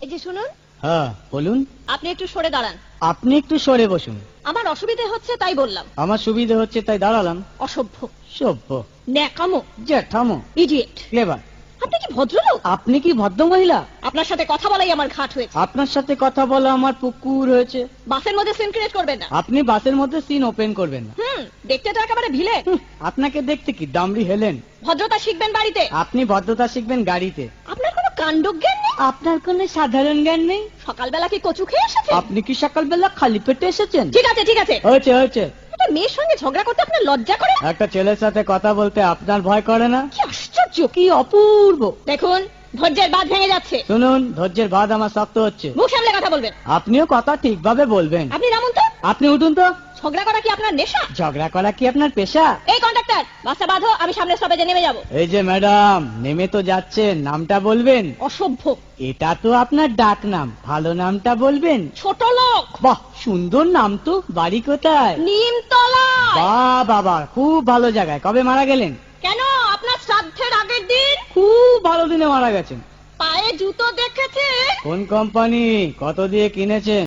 এই যে শুনুন। হ্যাঁ বলুন। আপনি একটু সরে দাঁড়ান। আপনি একটু সরে বসুন। আমার অসুবিধে হচ্ছে তাই বললাম। আমার সুবিধে হচ্ছে তাই দাঁড়ালাম। অসভ্য, সভ্য, ন্যাকামো, জ্যাঠামো, ইডিয়েট। ক্লেভার। আপনি কি ভদ্রলোক? আপনি কি ভদ্র মহিলা? আপনার সাথে কথা বলাই আমার ঘাট হয়েছে। আপনার সাথে কথা বলা আমার পুকুর হয়েছে। বাসের মধ্যে সিন ক্রিয়েট করবেন না। আপনি বাসের মধ্যে সিন ওপেন করবেন না। দেখতে তো একেবারে ভিলে। আপনাকে দেখতে কি দামড়ি হেলেন? ভদ্রতা শিখবেন বাড়িতে। আপনি ভদ্রতা শিখবেন গাড়িতে। আপনার কোনো কাণ্ডজ্ঞান নেই। আপনার কোনো সাধারণ জ্ঞান নেই। সকালবেলা কি কচু খেয়ে এসেছেন? আপনি কি সকালবেলা খালি পেটে এসেছেন? ঠিক আছে ঠিক আছে। হয়েছে হয়েছে। একটা মেয়ের সঙ্গে ঝগড়া করতে আপনার লজ্জা করে? একটা ছেলের সাথে কথা বলতে আপনার ভয় করে না? কি আশ্চর্য, কি অপূর্ব। দেখুন ধৈর্যের বাঁধ ভেঙে যাচ্ছে। শুনুন, ধৈর্যের বাঁধ আমার শক্ত হচ্ছে। মুখ সামলে কথা বলবেন। আপনিও কথা ঠিকভাবে বলবেন। আপনি নামুন তো। আপনি উঠুন তো। ঝগড়া করা কি আপনার নেশা? ঝগড়া করা কি আপনার পেশা? এই কন্ডাক্টর, বাসটা বাঁধো, আমি সামনের স্টপেজে নেমে যাব। এই যে ম্যাডাম, নেমে তো যাচ্ছেন, নামটা বলবেন। অসভ্য, এটা তো আপনার ডাক নাম, ভালো নামটা বলবেন। ছোট লোক। বাহ, সুন্দর নাম তো। বাড়ি কোথায়? নিমতলা। বাহ বাবা, খুব ভালো জায়গায়। কবে মারা গেলেন? কেন, আপনার শ্রাদ্ধের আগের দিন। খুব ভালো দিনে মারা গেছেন। পায়ে জুতো দেখেছে? কোন কোম্পানি? কত দিয়ে কিনেছেন?